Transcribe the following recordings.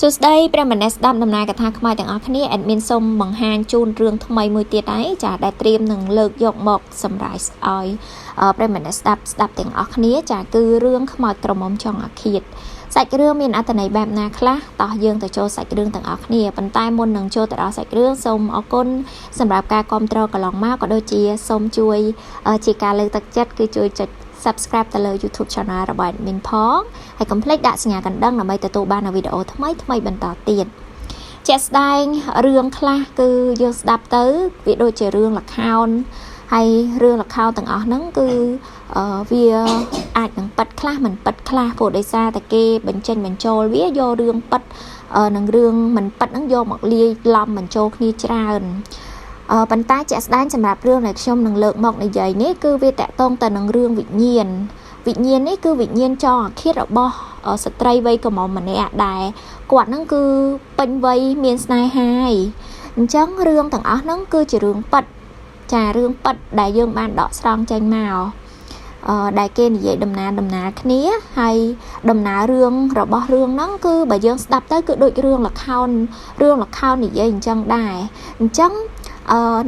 សួស្តីប្រិយមិត្តអ្នកស្ដាប់ដំណើរកថាខ្មែរទាំងអស់គ្នា admin សូមបង្ហាញជូនរឿងថ្មីមួយទៀតហើយចាដែលត្រៀមនឹងលើកយកមកសម្រាប់ឲ្យប្រិយមិត្តអ្នកស្ដាប់ទាំងអស់គ្នាចាគឺរឿងខ្មោចក្រមុំចុងអាឃាតសាច់រឿងមានអត្ថន័យបែបណាខ្លះតោះយើងទៅចូលសាច់រឿងទាំងអស់គ្នាប៉ុន្តែមុននឹងចូលទៅដល់សាច់រឿងសូមអរគុណសម្រាប់ការគាំទ្រកន្លងមកក៏ដូចជាសូមជួយជាការលើកទឹកចិត្តគឺជួយចុចsubscribe ទៅលើ YouTube channel របស់ admin ផងហើយកុំភ្លេចដាក់សញ្ញាកណ្ដឹងដើម្បីទទួលបានវីដេអូថ្មីបន្តទៀតជាក់ស្ដែងរឿងខ្លះគឺយើងស្ដាប់ទៅវាដូចជារឿងល្ខោនហើយរឿងល្ខោនទាំងអស់ហ្នឹងគឺវាអាចនឹងប៉ិតខ្លះមិនប៉ិតខ្លះព្រោះដោយសារតែគេបញ្ចេញបញ្ចូលវាយករឿងប៉ិតនិងរឿងមិនប៉ិតហ្នឹងយកមកលាយឡំបញ្ចូលគ្នាច្រើនប៉ុន្តែជាក់ស្ដែងសម្រាប់រឿងដែលខ្ញុំនឹងលើកមកនិយាយនេះគឺវាតកតងទៅនឹងរឿងវិញ្ញាណនេះគឺវិញ្ញាណចងអាឃាតរបស់ស្ត្រីវ័យក្រមុំម្នាក់ដែរគាត់ហ្នឹងគឺពេញវ័យមានស្នេហាហើយអញ្ចឹងរឿងទាំងអស់ហ្នឹងគឺជារឿងប៉ិតចារឿងប៉ិតដែលយើងបានដកស្រង់ចេញមកដែលគេនិយាយដំណើរគ្នាហើយដំណើររឿងរបស់រឿងហ្នឹងគឺបើយើងស្ដាប់ទៅគឺដូចរឿងល្ខោននិយាយអញ្ចឹងដែរអញ្ចឹង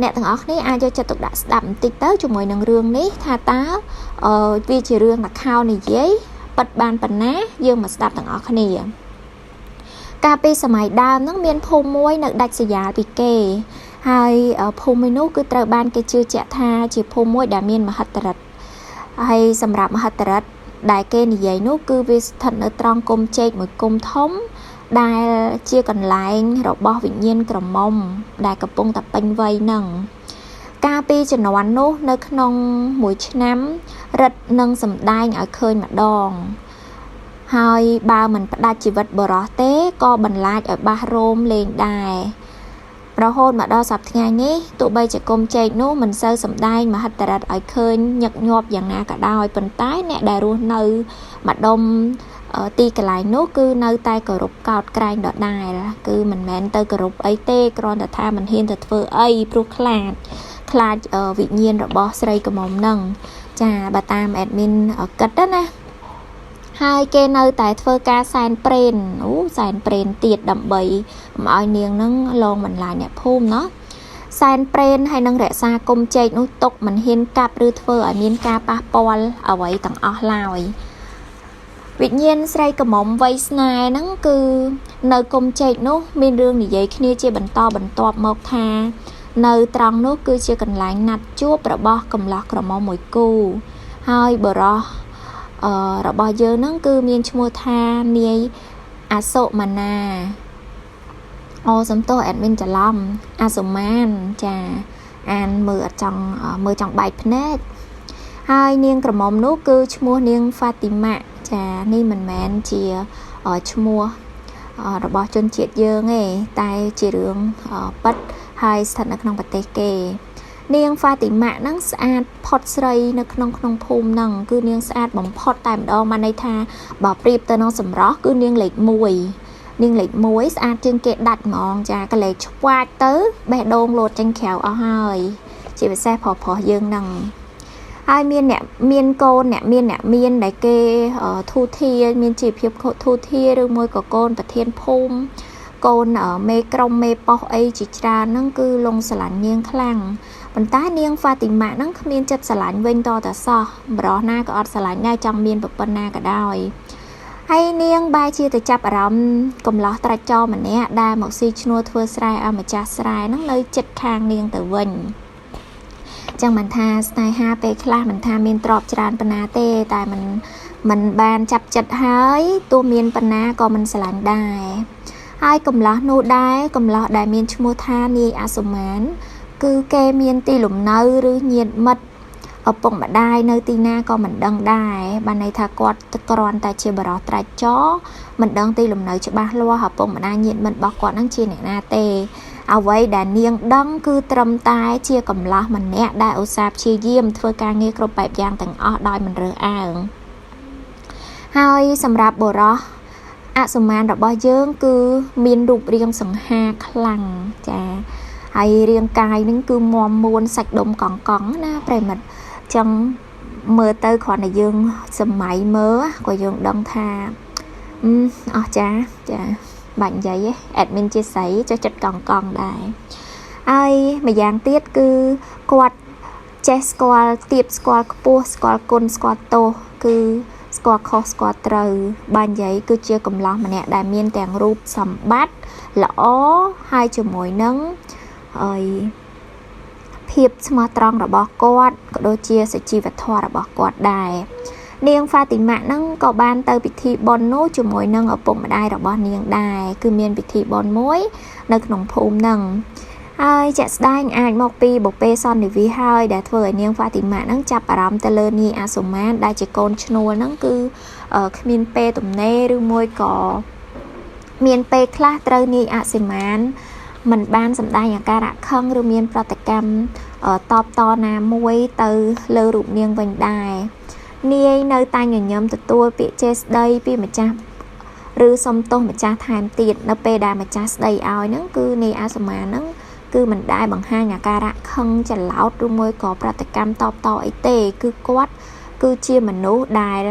អ្នកទាំងអស់គ្នាអាចយកចិត្តទុកដាក់ស្ដាប់បន្តិចទៅជាមួយនឹងរឿងនេះថាតើវាជារឿងល្ខោននិយាយប៉ិតបានប៉ុណ្ណាយើងមកស្ដាប់ទាំងអស់គ្នាកាលពីសម័យដើមហ្នឹងមានភូមិមួយនៅដាច់ស្រយាលពីគេហើយភូមិនោះគឺត្រូវបានគេជឿជាក់ថាជាភូមិមួយដែលមានមហិទ្ធិឫទ្ធិហើយសម្រាប់មហិទ្ធិឫទ្ធិដែលគេនិយាយនោះគឺវាស្ថិតនៅត្រង់គុម្ពចេកមួយគុម្ពធំដែលជាកន្លែងរបស់វិញ្ញាណក្រមុំដែលកំពុងតែពេញវ័យនឹងកាលពីជំនាន់នោះនៅក្នុងមួយឆ្នាំរិទ្ធនឹងសម្ដែងឲ្យឃើញម្ដងហើយបើមិនផ្ដាច់ជីវិតបរោះទេក៏បន្លាចឲ្យបះរោមលេងដែររហូតមកដល់សប្តាហ៍ថ្ងៃនេះទោះបីជាគុំចេកនោះមិនសូវសម្ដែងមហិទ្ធិឫទ្ធិឲ្យឃើញញឹកញាប់យ៉ាងណាក៏ដោយប៉ុន្តែអ្នកដែលរស់នៅម្ដុំទីកន្លែងនោះគឺនៅតែគោរពកោតក្រែងដដែលគឺមិនមែនទៅគោរពអីទេគ្រាន់តែថាមិនហ៊ានទៅធ្វើអីព្រោះខ្លាចវិញ្ញាណរបស់ស្រីក្រមុំនឹងចាបើតាម admin គិតណាហើយគេនៅតែធ្វើការសែនព្រេនទៀតដើម្បីមិនឲ្យនាងនឹងលងបន្លាចអ្នកភូមិណោះសែនព្រេនហើយនឹងរក្សាគុំចេកនោះទុកមិនហ៊ានកាប់ឬធ្វើឲ្យមានការប៉ះពាល់អ្វីទាំងអស់ឡើយវិញ្ញាណស្រីក្រមុំវ័យស្នេហ៍ហ្នឹងគឺនៅគុំចេកនោះមានរឿងនិយាយគ្នាជាបន្តបន្ទាប់មកថានៅត្រង់នោះគឺជាកន្លែងណាត់ជួបរបស់កំឡោះក្រមុំមួយគូហើយបរោះរបស់យើងហ្នឹងគឺមានឈ្មោះថានាយអាសុម៉ាណាសំទោស admin ច្រឡំអាសុម៉ានចាអានមើលអត់ចង់បែកភ្នែកហើយនាងក្រមុំនោះគឺឈ្មោះនាងហ្វាទីម៉ាចានេះមិនមែនជាឈ្មោះរបស់ជនជាតិយើងទេតែជារឿងប៉ិតហើយស្ថិតនៅក្នុងប្រទេសគេនាងហ្វាទីម៉ាហ្នឹងស្អាតផុតស្រីនៅក្នុងភូមិហ្នឹងគឺនាងស្អាតបំផុតតែម្ដងបានន័យថាបើប្រៀបទៅនឹងសម្រស់គឺនាងលេខ1ស្អាតជាងគេដាច់ហ្មងចាកលេចឆ្វាចទៅបេះដូងលោតចេញក្រៅអស់ហើយជាពិសេសប្រុសយើងហ្នឹងហើយមានកូនអ្នកមានដែលគេធូធាមានជីវភាពធូធាឬមួយក៏កូនប្រធានភូមិកូនមេក្រុមមេប៉ុសអីជាច្រើនហ្នឹងគឺលងស្រឡាញ់នាងខ្លាំងប៉ុន្តែនាងហ្វាទីម៉ាហ្នឹងគ្មានចិត្តស្រឡាញ់វិញតតែសោះបរោះណាក៏អត់ស្រឡាញ់ដែរចង់មានប្រពន្ធណាក៏ដោយហើយនាងបែរជាទៅចាប់អារម្មណ៍កំឡោះត្រាច់ចោម្នាក់ដែលមកស៊ីឈ្នួលធ្វើស្រែឲ្យម្ចាស់ស្រែហ្នឹងនៅចិត្តខាងនាងទៅវិញចឹងមិនថាស្នេហាពេលខ្លះមិនថាមានទ្រព្យច្រើនប៉ុណ្ណាទេតែមិនបានចាប់ចិត្តហើយទោះមានប៉ុណ្ណាក៏មិនស្រឡាញ់ដែរហើយកំឡោះនោះដែរកំឡោះដែលមានឈ្មោះថានាយអាសុម៉ានគឺគេមានទីលំនៅឬញាតិមិត្តឪពុកម្ដាយនៅទីណាក៏មិនដឹងដែរបានន័យថាគាត់គ្រាន់តែជាបរិសុទ្ធត្រាច់ចោមិនដឹងទីលំនៅច្បាស់លាស់ឪពុកម្ដាយញាតិមិត្តរបស់គាត់នឹងជាអ្នកណាទេអ្វីដែលនាងដឹងគឺត្រឹមតែជាកំឡោះម្នាក់ដែលឧស្សាហ៍ព្យាយាមធ្វើការងារគ្រប់បែបយ៉ាងទាំងអស់ដោយមិនរើសអើងហើយសម្រាប់បុរសអសុមានរបស់យើងគឺមានរូបរាងសង្ហាខ្លាំងចាហើយរាងកាយនឹងគឺមាំមួនសាច់ដុំកង់ណាប្រិមិត្តចឹងមើលទៅគ្រាន់តែយើងសម័យមើលក៏យើងដឹងថាអស់ចា bạn giấy admin chia sẻ cho chật còn đài ai mà dạng tiết cứ quạt che squat tiệp squat po squat côn squat to cứ squat khó squat trời bạn giấy cứ chia cầm lòng mà nè đại miên tàng rụp sầm bát lõ hai chữ mối nắng ơiភាពស្មោះត្រង់របស់គាត់ក៏ដូចជាសុជីវធម៌របស់គាត់ដែរនាងហ្វាទីម៉ាហ្នឹងក៏បានទៅពិធីបុណ្យនោះជាមួយនឹងឪពុកម្ដាយរបស់នាងដែរគឺមានពិធីបុណ្យមួយនៅក្នុងភូមិហ្នឹងហើយជាក់ស្ដែងអាចមកពីបុព្វេសន្និវិហើយដែលធ្វើឲ្យនាងហ្វាទីម៉ាហ្នឹងចាប់អារម្មណ៍ទៅលើនាយអាសូម៉ានដែលជាកូនឈ្នួលហ្នឹងគឺគ្មានពេលទំនេរឬមួយក៏មានពេលខ្លះត្រូវនាយអាសូម៉ានមិនបានសម្ដែងអាការៈខឹងឬមានប្រតិកម្មតបតណាមួយទៅលើរូបនាងវិញដែរនាយនៅតែញញឹមទទួលពាក្យចេស្ដីពីម្ចាស់ឬសុំទោសម្ចាស់ថែមទៀតនៅពេលដែលម្ចាស់ស្ដីឲ្យហ្នឹងគឺនាយអាសមាហ្នឹងគឺមិនដែលបង្ហាញអាការៈខឹងច្រឡោតឬមួយក៏ប្រតិកម្មតបតអីទេគឺគាត់គឺជាមនុស្សដែល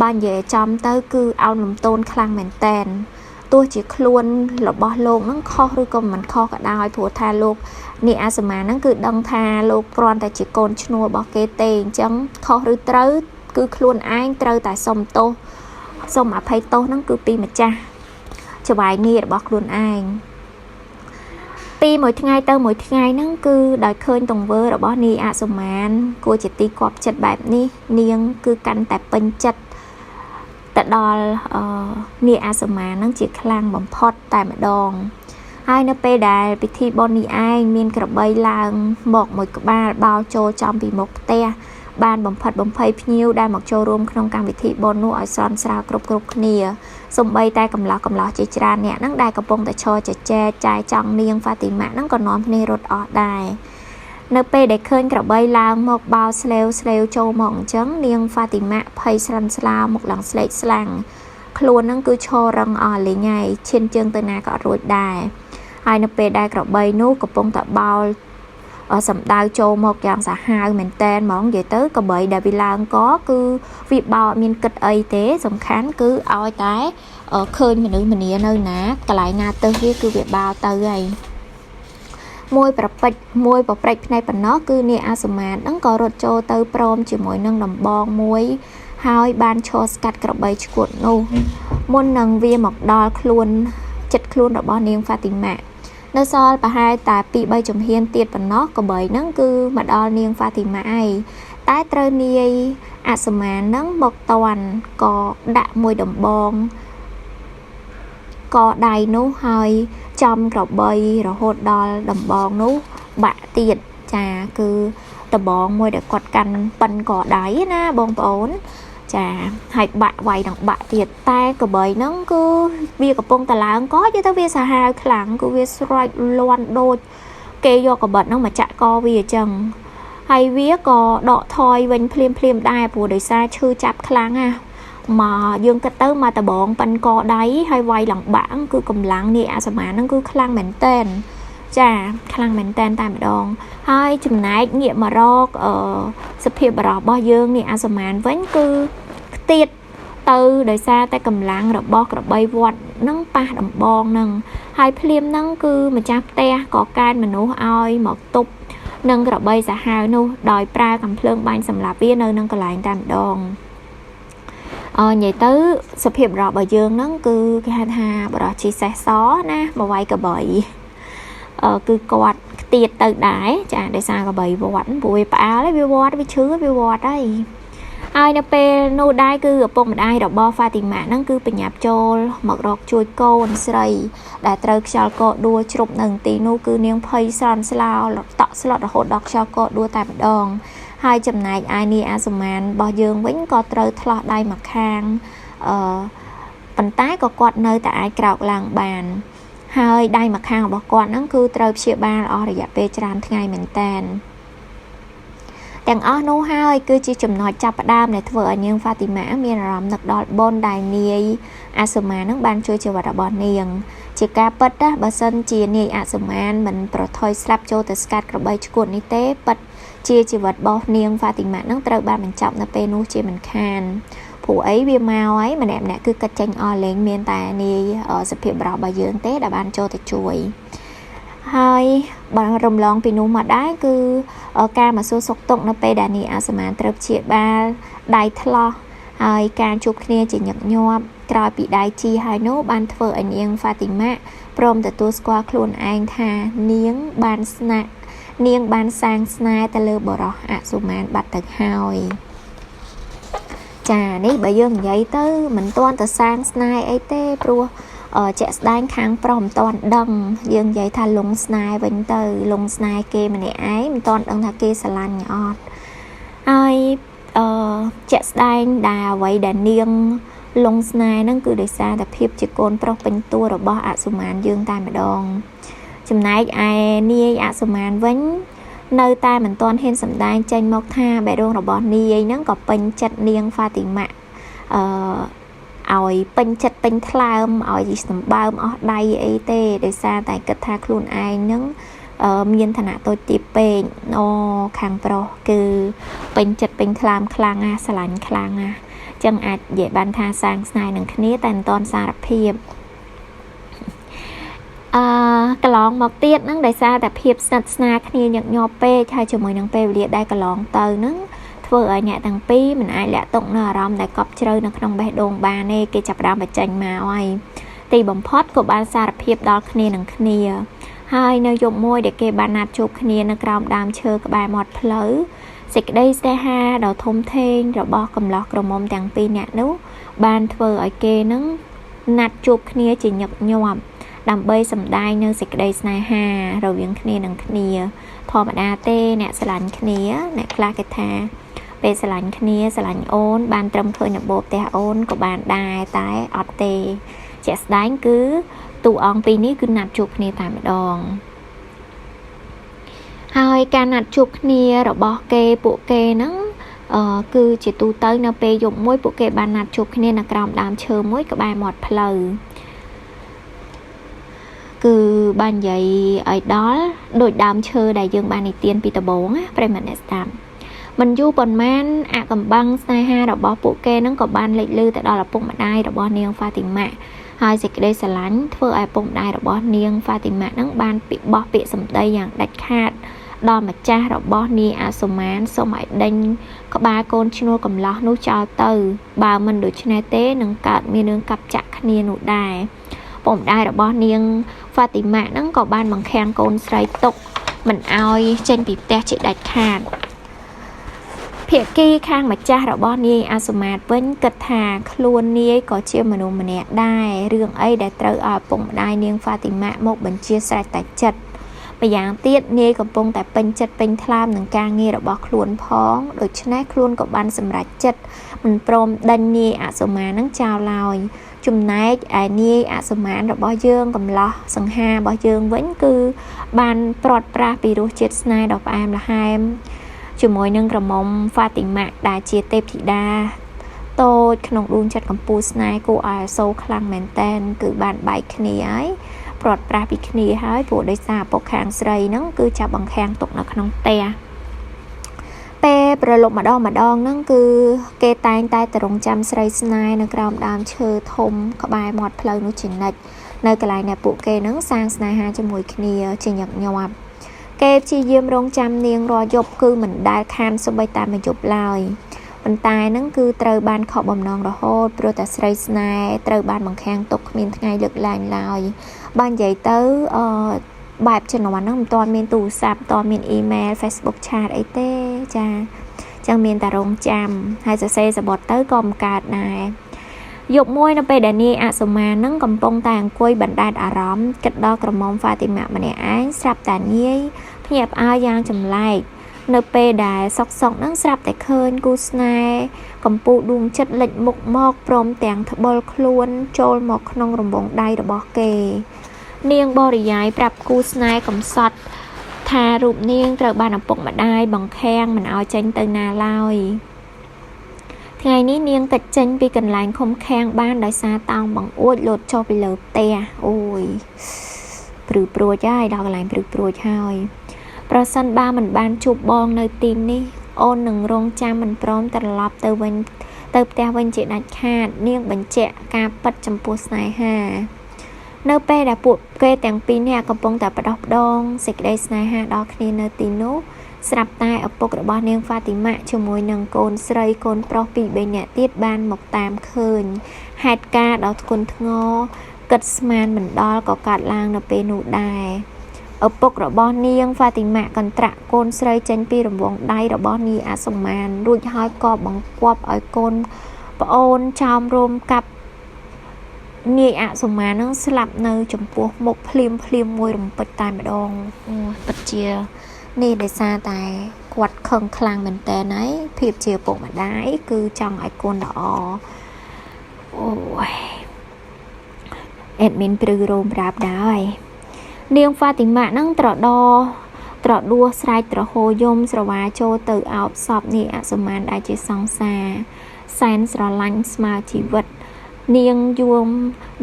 បាននិយាយចំទៅគឺអោនលំទោនខ្លាំងមែនតែនទោះជាខ្លួនរបស់លោកហ្នឹងខុសឬក៏មិនខុសក៏ដោយព្រោះថាលោកនាយអាសមាហ្នឹងគឺដឹងថាលោកគ្រាន់តែជាកូនឈ្នួលរបស់គេទេអញ្ចឹងខុសឬត្រូវគឺខ្លួនឯងត្រូវតែសុំទោសសុំអភ័យទោសហ្នឹងគឺពីម្ចាស់ច្បាយងាររបស់ខ្លួនឯងពីមួយថ្ងៃទៅមួយថ្ងៃហ្នឹងគឺដោយឃើញទង្វើរបស់នាយអាសមានគួរជាទីគាប់ចិត្តបែបនេះនាងគឺកាន់តែពេញចិត្តទៅដល់នាយអាសមានហ្នឹងជាខ្លាំងបំផុតតែម្ដងហើយនៅពេលដែលពិធីបុណ្យនេះឯងមានក្របីឡើងមកមួយក្បាលបោលចូលចំពីមុខផ្ទះបានបំផិតបំភ័យភ្ញៀវដែលមកចូលរួមក្នុងកម្មវិធីបុណ្យនោះឲ្យស្រន់ស្រាវគ្រប់គ្នាសូម្បីតែកំឡោះជាច្រើនអ្នកហ្នឹងដែលកំពុងតែឈរចែកចាយចង់នាងហ្វាទីម៉ាហ្នឹងក៏នាំគ្នារត់អស់ដែរនៅពេលដែលឃើញក្របីឡើងមកបោលស្លេវចូលមកអញ្ចឹងនាងហ្វាទីម៉ាភ័យស្រិនស្លាវមកឡើងស្លេកស្លាំងខ្លួនហ្នឹងគឺឈររឹងអស់លេងហើយឈានជើងទៅណាក៏អត់រួចដែរហើយនៅពេលដែលក្របីនោះកំពុងតែបោលសម្ដៅចូលមកយ៉ាងសាហាវមែនតែនហ្មងនិយាយទៅក្របីដែលវាឡើងក៏គឺវាបោអត់មានគិតអីទេសំខាន់គឺឲ្យតែឃើញមនុស្សម្នានៅណាកន្លែងណាទៅវាគឺវាបោទៅហើយមួយប្រពេចភ្នែកប៉ុណ្ណោះគឺនាយអាសមានហ្នឹងក៏រត់ចូលទៅព្រមជាមួយនឹងដំបងមួយហើយបានឈរស្កាត់ក្របីឈួតនោះមុននឹងវាមកដល់ខ្លួនចិត្តខ្លួនរបស់នាងហ្វាទីម៉ានៅសល់ប្រហែលតែ 2-3 ជំហានទៀតប៉ុណ្ណោះក្របីហ្នឹងគឺមកដល់នាងហ្វាទីម៉ាឯងតែត្រូវនាយអាសមានហ្នឹងមកតន់ក៏ដាក់មួយដំបងក៏ដៃនោះហើយចំក្របីរហូតដល់ដំបងនោះបាក់ទៀតចាគឺដំបងមួយដែលគាត់កាន់ប៉ិនក៏ដៃណាបងប្អូនចាហើយបាក់វាយនឹងបាក់ទៀតតែក្របីហ្នឹងគឺវាកំពុងតែឡើងក៏និយាយទៅវាសាហាវខ្លាំងគឺវាស្រែកលាន់ដូចគេយកកបិតហ្នឹងមកចាក់កវាអញ្ចឹងហើយវាក៏ដកថយវិញភ្លាមដែរព្រោះដោយសារឈឺចាប់ខ្លាំងណាមកយើងគិតទៅមកដបងប៉ិនកដៃហើយវាយឡើងបាក់គឺកម្លាំងនាយអាសមាហ្នឹងគឺខ្លាំងមែនតែនចាខ្លាំងមែនតែនតែម្ដងហើយចំណែកងាកមករកសភាពបរិបរបស់យើងនាយអាសមានវិញគឺខ្ទៀតទៅដោយសារតែកម្លាំងរបស់ក្របីវត្តនឹងប៉ះដំបងនឹងហើយភ្លាមហ្នឹងគឺម្ចាស់ផ្ទះក៏កែនមនុស្សឲ្យមកទប់នឹងក្របីសាហាវនោះដោយប្រើកាំភ្លើងបាញ់សម្លាប់វានៅនឹងកន្លែងតែម្ដងនិយាយទៅសភាពរបស់យើងហ្នឹងគឺគេហៅថាបរិជីសេះសណាមកវាយកបីគឺគាត់ខ្ទៀតទៅដែរចាដោយសារក្របីវត្តព្រោះវាផ្អើលវាវត្តវាឈឺវាវត្តហើយនៅពេលនោះដែរគឺឪពុកម្ដាយរបស់ហ្វាទីម៉ាហ្នឹងគឺបញ្ញាប់ចូលមករកជួយកូនស្រីដែលត្រូវខ្យល់កដួលជ្រុបនៅទីនោះគឺនាងភ័យស្រន់ស្លោតក់ស្លុតរហូតដល់ខ្យល់កដួលតែម្ដងហើយចំណែកឯនាយអាសមានរបស់យើងវិញក៏ត្រូវថ្លោះដៃមកខាងប៉ុន្តែក៏គាត់នៅតែអាចក្រោកឡើងបានហើយដៃមកខាងរបស់គាត់ហ្នឹងគឺត្រូវព្យាបាលអស់រយៈពេលច្រើនថ្ងៃមែនតែនទាំងអស់នោះហើយគឺជាចំណុចចាប់ផ្ដើមដែលធ្វើឲ្យនាងហ្វាទីម៉ាមានអារម្មណ៍នឹកដល់បុណ្យដែលនាយអាសមាននឹងបានជួយជីវិតរបស់នាងជាការពិតណាបើសិនជានាយអាសមានមិនប្រថុយស្លាប់ចូលទៅស្កាត់ក្របីឈួតនេះទេពិតជាជីវិតរបស់នាងហ្វាទីម៉ានឹងត្រូវបានបញ្ចប់នៅពេលនោះជាមិនខានព្រ ព្រោះអីវាមកហើយម្នាក់គឺកាត់ចេញអស់លេងមានតែនាយសុភាពបរោះរបស់យើងទេដែលបានចូលទៅជួយហើយបើរំលងពីនោះមកដែរគឺការមកសួរសុខទុក្ខនៅពេលដែលនាយអាសមានត្រូវព្យាបាលដៃថ្លោះហើយការជួបគ្នាជាញឹកញាប់ក្រោយពីដៃជីហើយនោះបានធ្វើឲ្យនាងហ្វាទីម៉ាព្រមទទួលស្គាល់ខ្លួនឯងថានាងបានសាងស្នេហ៍ទៅលើបរោះអសុមានបាត់ទៅហើយចានេះបើយើងនិយាយទៅមិនទាន់ទៅសាងស្នេហ៍អីទេព្រោះជាក់ស្ដែងខាងប្រុសមិនទាន់ដឹងយើងនិយាយថាលងស្នេហ៍វិញទៅលងស្នេហ៍គេម្នាក់ឯងមិនទាន់ដឹងថាគេស្រឡាញ់អត់ហើយជាក់ស្ដែងដែលអ្វីដែលនាងលងស្នេហ៍ហ្នឹងគឺដោយសារតែភាពជាកូនប្រុសពេញតួរបស់អសុមានយើងតែម្ដងចំណែកឯនាយអសុមានវិញនៅតែមិនទាន់ហ៊ានសម្ដែងចេញមកថាបេះដូងរបស់នាយហ្នឹងក៏ពេញចិត្តនាងហ្វាទីម៉ាឲ្យពេញចិត្តពេញថ្លើមឲ្យសម្បើមអស់ដៃអីទេដោយសារតែគិតថាខ្លួនឯងហ្នឹងមានឋានៈតូចទាបពេកខាងប្រុសគឺពេញចិត្តពេញថ្លើមខ្លាំងណាស់ស្រឡាញ់ខ្លាំងណាស់ចឹងអាចនិយាយបានថាសាងស្នេហ៍នឹងគ្នាតែមិនទាន់សារភាពកន្លងមកទៀតហ្នឹងដោយសារតែភាពស្និទ្ធស្នាលគ្នាញឹកញាប់ពេកហើយជាមួយនឹងពេលវេលាដែលកន្លងទៅហ្នឹងធ្វើឲ្យអ្នកទាំងពីរមិនអាចលាក់ទុកនៅអារម្មណ៍ដែលកប់ជ្រៅនៅក្នុងបេះដូងបានទេគេចាប់ផ្ដើមបញ្ចេញមកហើយទីបំផុតក៏បានសារភាពដល់គ្នានឹងគ្នាហើយនៅយប់មួយដែលគេបានណាត់ជួបគ្នានៅក្រោមដើមឈើក្បែរមាត់ផ្លូវសេចក្តីស្នេហាដ៏ធំធេងរបស់កំឡោះក្រមុំទាំងពីរនាក់នោះបានធ្វើឲ្យគេនឹងណាត់ជួបគ្នាជាញឹកញាប់ដើម្បីសម្ដែងនៅសេចក្តីស្នេហារវាងគ្នានឹងគ្នាធម្មតាទេអ្នកស្រឡាញ់គ្នាអ្នកខ្លះគេថាពេលស្រឡាញ់គ្នាស្រឡាញ់អូនបានត្រឹមឃើញនៅបបផ្ទះអូនក៏បានដែរតែអត់ទេជាក់ស្ដែងគឺតួអង្គពីរនេះគឺណាត់ជួបគ្នាតែម្ដងហើយការណាត់ជួបគ្នារបស់ពួកគេហ្នឹងគឺជាទូទៅនៅពេលយប់មួយពួកគេបានណាត់ជួបគ្នានៅក្រោមដើមឈើមួយក្បែរមាត់ផ្លូវគឺបាននិយាយឲ្យដល់ដូចដើមឈើដែលយើងបាននិទានពីដំបូងណាប្រិមត្តអ្នកស្ដាប់មិនយូរប៉ុន្មានអកំបាំងស្នេហារបស់ពួកគេហ្នឹងក៏បានលេចលឺទៅដល់ឪពុកម្ដាយរបស់នាងហ្វាទីម៉ាហើយសេចក្តីស្រឡាញ់ធ្វើឲ្យឪពុកម្ដាយរបស់នាងហ្វាទីម៉ាហ្នឹងបានបោះពាក្យសម្ដីយ៉ាងដាច់ខាតដល់ម្ចាស់របស់នាយអាសូម៉ានសូមឲ្យដេញក្បាលកូនឈ្នួលកំឡោះនោះចោលទៅបើមិនដូច្នេះទេនឹងកើតមានរឿងកាប់ចាក់គ្នានោះដែរពុកម្ដាយរបស់នាងហ្វាទីម៉ាហ្នឹងក៏បានបង្ខាំងកូនស្រីទុកមិនឲ្យចេញពីផ្ទះជាដាច់ខាតភាគីខាងម្ចាស់របស់នាយអាសូម៉ាតវិញគិតថាខ្លួននាយក៏ជាមនុស្សម្នាក់ដែររឿងអីដែលត្រូវឲ្យពុកម្ដាយនាងហ្វាទីម៉ាមកបញ្ជាស្រេចតែចិត្តម្យ៉ាងទៀតនាយកំពុងតែពេញចិត្តពេញថ្លើមនឹងការងាររបស់ខ្លួនផងដូច្នេះខ្លួនក៏បានសម្រេចចិត្តមិនព្រមដេញនាយអាសូម៉ានឹងចោលឡើយចំណែកឯនាយអាសូម៉ានរបស់យើងកំឡោះសង្ហារបស់យើងវិញគឺបានព្រាត់ប្រាសពីរសជាតិស្នេហ៍ដ៏ផ្អែមល្ហែមជាមួយនឹងក្រមុំហ្វាទីម៉ាដែលជាទេពធីតាតូចក្នុងដួងចិត្តកំពូលស្នេហ៍គួរឲ្យសូរខ្លាំងមែនតែនគឺបានបែកគ្នាហើយព្រាត់ប្រាសពីគ្នាហើយព្រោះដោយសារឪពុកខាងស្រីហ្នឹងគឺចាប់បង្ខាំងទុកនៅក្នុងផ្ទះពេលប្រឡប់ម្ដងហ្នឹងគឺគេតែងតែរងចាំស្រីស្នេហ៍នៅក្រោមដើមឈើធំក្បែរមាត់ផ្លូវនោះជានិច្ចនៅកន្លែងដែលពួកគេហ្នឹងសាងស្នេហាជាមួយគ្នាជាញឹកញាប់គេព្យាយាមរងចាំនាងរាល់យប់គឺមិនដែលខានសូម្បីតែមួយយប់ឡើយប៉ុន្តែហ្នឹងគឺត្រូវបានខកបំណងរហូតព្រោះតែស្រីស្នេហ៍ត្រូវបានបង្ខាំងទុកគ្មានថ្ងៃលើកឡើងឡើយបាននិយាយទៅបែបជំនាន់ហ្នឹងមិនទាន់មានទូរស័ព្ទមិនទាន់មានអ៊ីមែល Facebook chat អីទេចាចឹងមានតែរងចាំហើយសរសេរសបុតទៅក៏មិនកើតដែរយប់មួយនៅពេលដែលនាយអសុមានឹងកំពុងតែអង្គុយបណ្ដែតអារម្មណ៍គិតដល់ក្រមុំហ្វាទីម៉ាម្នាក់ឯងស្រាប់តែនាយភ្ញាក់ផ្អើលយ៉ាងចម្លែកនៅពេលដែលសុកហ្នឹងស្រាប់តែឃើញគូស្នេហ៍កំពូលដួងចិត្តលេចមុខមកព្រមទាំងត្បិលខ្លួនចូលមកក្នុងរង្វង់ដៃរបស់គេនាងបរិយាយប្រាប់គូស្នេហ៍កំសត់ថារូបនាងត្រូវបានឪពុកម្ដាយបង្ខាំងមិនឲ្យចេញទៅណាឡើយថ្ងៃនេះនាងកិច្ចចេញពីកន្លែងឃុំឃាំងបានដោយសារតោងបង្អួចលោតចុះពីលើផ្ទះអូយព្រឺព្រួចហើយដល់កន្លែងព្រឺព្រួចហើយប្រសិនបើមិនបានជួបបងនៅទីនេះអូននឹងរងចាំមិនព្រមត្រឡប់ទៅវិញ ទៅផ្ទះវិញជាដាច់ខាតនាងបញ្ជាក់ការប៉ັດចំពោះស្នេហានៅពេលដែលពួកគេទាំងពីរនាក់កំពុងតែបដោះផ្ដងសេចក្តីស្នេហាដល់គ្នានៅទីនោះស្រាប់តែឪពុករបស់នាងហ្វាទីម៉ាជាមួយនឹងកូនស្រីកូនប្រុសពីរបីនាក់ទៀតបានមកតាមឃើញហេតុការណ៍ដ៏ធ្ងន់ធ្ងរគិតស្មានមិនដល់ក៏កាត់ឡើងនៅពេលនោះដែរឪពុករបស់នាងហ្វាទីម៉ាកន្ត្រាក់កូនស្រីចេញពីរង្វង់ដៃរបស់នាយអាសុមានរួចហើយក៏បង្គាប់ឲ្យកូនប្អូនចោមរោមកាប់នាយអសុមាននឹងស្លាប់នៅចំពោះមុខភ្លាមមួយរំពេចតែម្ដងពិតជានេះដោយសារតែគាត់ខឹងខ្លាំងមែនតើណាភាពជាពុកម្ដាយគឺចង់ឲ្យកូនល្អអូយអេដមីនព្រឺរោមប្រាប់ដែរនាងហ្វាទីម៉ានឹងត្រដួស្រែកត្រហោយំស្រវាចូលទៅអោបសពនាយអសុមានដែលជាសង្សារសែនស្រឡាញ់ស្មើជីវិតនាង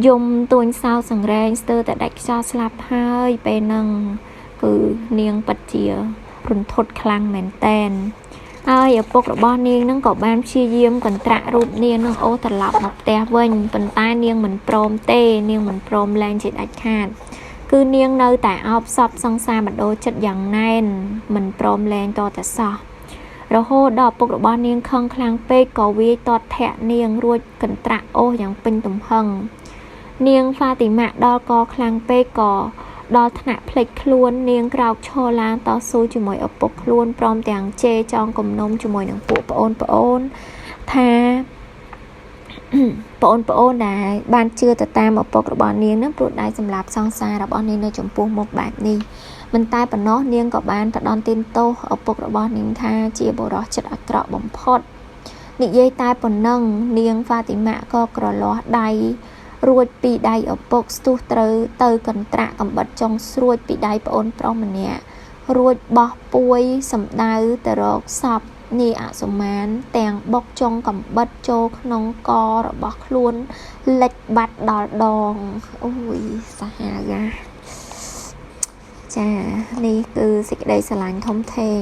យំទួញសោសង្រែងស្ទើរតែដាច់ខ្យល់ស្លាប់ហើយពេលហ្នឹងគឺនាងពិតជារន្ធត់ខ្លាំងមែនតែនហើយឪពុករបស់នាងនឹងក៏បានព្យាយាមកន្ត្រាក់រូបនាងនឹងអូសត្រឡប់មកផ្ទះវិញប៉ុន្តែនាងមិនព្រមទេនាងមិនព្រមលែងជាដាច់ខាតគឺនាងនៅតែអោបសពសង្សារម្ដូរចិត្តយ៉ាងណែនមិនព្រមលែងតតែសោះរហូតដល់ឪពុករបស់នាងខឹងខ្លាំងពេកក៏វាយទាត់ធាក់នាងរួចកន្ត្រាក់អូសយ៉ាងពេញទំហឹងនាងហ្វាទីម៉ាដល់កខ្លាំងពេកក៏ដល់ថ្នាក់ភ្លេចខ្លួននាងក្រោកឈរឡើងតស៊ូជាមួយឪពុកខ្លួនព្រមទាំងជេរចងគំនុំជាមួយនឹងពួកប្អូនថាប្អូនដែលបានជឿទៅតាមឪពុករបស់នាងនឹងព្រោះដៃសម្រាប់សង្សាររបស់នាងនៅចំពោះមុខបែបនេះមិនតែប៉ុណ្ណោះនាងក៏បានផ្ដន់ទោសឪពុករបស់នាងថាជាបុរសចិត្តអាក្រក់បំផុតនិយាយតែប៉ុណ្ណឹងនាងហ្វាទីម៉ាក៏ក្រលាស់ដៃរួចពីដៃឪពុកស្ទុះត្រូវទៅកន្ត្រាក់កំបិតចុងស្រួចពីដៃប្អូនប្រុសម្នាក់រួចបោះពួយសម្ដៅទៅរកសពនាយអសុមានទាំងបុកចុងកំបិតចូលក្នុងករបស់ខ្លួនលិចបាត់ដល់ដងអូយសាហាវចានេះគឺសេចក្តីស្រឡាញ់ធំធេង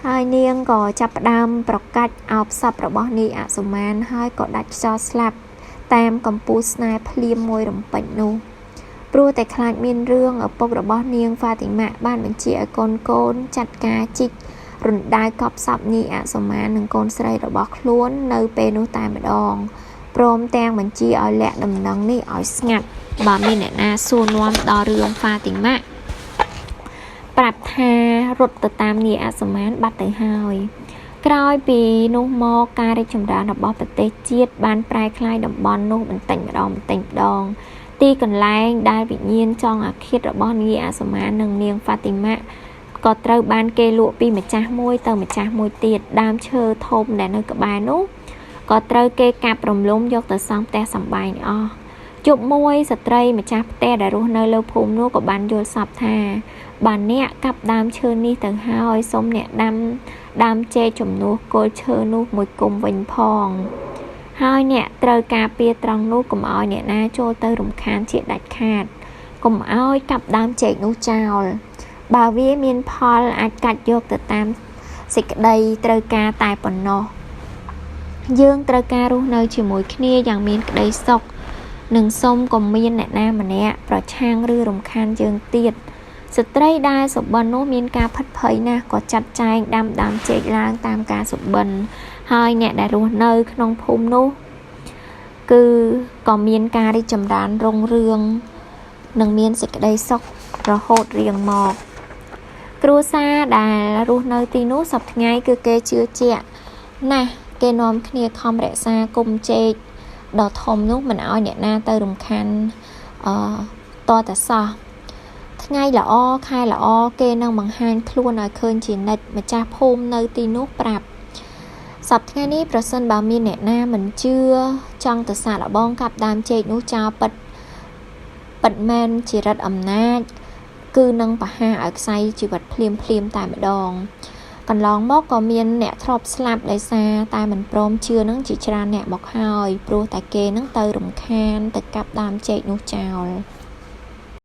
ហើយនាងក៏ចាប់ផ្ដើមប្រកាច់អោបសពរបស់នាយអសុមានហើយក៏ដាច់ខ្យល់ស្លាប់តាមកម្ពូលស្នេហ៍ភ្លាមមួយរំពេចនោះព្រោះតែខ្លាចមានរឿងឪពុករបស់នាងហ្វាទីម៉ាបានបញ្ជាឲ្យកូនចាត់ការជីករំដាយកប់សពនាយអសុមាននិងកូនស្រីរបស់ខ្លួននៅពេលនោះតែម្ដងព្រមទាំងបញ្ជាឲ្យលាក់ដំណឹងនេះឲ្យស្ងាត់បើមានអ្នកណាសួរនាំដល់រឿងហ្វាទីម៉ាប្រាប់ថារត់ទៅតាមនាយអសុមានបាត់ទៅហើយក្រោយពីនោះមកការរីកចម្រើនរបស់ប្រទេសជាតិបានប្រែក្លាយតំបន់នោះបន្តិចម្ដងទីកន្លែងដែលវិញ្ញាណចង់អាឃាតរបស់នាយអសុមាននិងនាងហ្វាទីម៉ាក៏ត្រូវបានគេលក់ពីម្ចាស់មួយទៅម្ចាស់មួយទៀតដើមឈើធំដែលនៅក្បែរនោះក៏ត្រូវគេកាប់រំលំយកទៅសង់ផ្ទះសម្បែងអស់ជប់មួយស្ត្រីម្ចាស់ផ្ទះដែលរស់នៅលើភូមិនោះក៏បានយល់សប្តិថាបានអ្នកកាប់ដើមឈើនេះទៅហើយសូមអ្នកដើមចេកជំនួសគល់ឈើនោះមួយគុំវិញផងហើយអ្នកត្រូវការពារត្រង់នោះកុំឲ្យអ្នកណាចូលទៅរំខានជាដាច់ខាតកុំឲ្យកាប់ដើមចេកនោះចោលបើវាមានផលអាចកាត់យកទៅតាមសេចក្តីត្រូវការតែប៉ុណ្ណោះយើងត្រូវការរស់នៅជាមួយគ្នាយ៉ាងមានក្តីសុខនិងសូមកុំមានអ្នកណាម្នាក់ប្រឆាំងឬរំខានយើងទៀតស្ត្រីដែលសុបិននោះមានការផិតភ័យណាស់ក៏ចាត់ចែងដាំដើមចេកឡើងតាមការសុបិនហើយអ្នកដែលរស់នៅក្នុងភូមិនោះគឺក៏មានការរីកចម្រើនរុងរឿងនិងមានសេចក្តីសុខរហូតរៀងមកគ្រួសារដែលរស់នៅទីនោះសប្តាហ៍ថ្ងៃគឺគេជឿជាក់ណាស់គេនាំគ្នាខំរក្សាគុំចេកដ៏ធំនោះមិនឲ្យអ្នកណាទៅរំខានតតែសោះថ្ងៃល្អខែល្អគេនឹងបង្ហាញខ្លួនឲ្យឃើញជានិច្ចម្ចាស់ភូមិនៅទីនោះប្រាប់សប្តាហ៍ថ្ងៃនេះប្រសិនបើមានអ្នកណាមិនជឿចង់ទៅសាកល្បងកាប់ដើមចេកនោះចោលពិតមែនជារិទ្ធអំណាចគឺនឹងបហាឲ្យខ្សែជីវិតភ្លាមតែម្ដងកន្លងមកក៏មានអ្នកធ្លាប់ស្លាប់ដោយសារតែមិនព្រមជឿនឹងជាច្រើនអ្នកមកហើយព្រោះតែគេនឹងទៅរំខានទៅកាប់ដើមចេកនោះចោល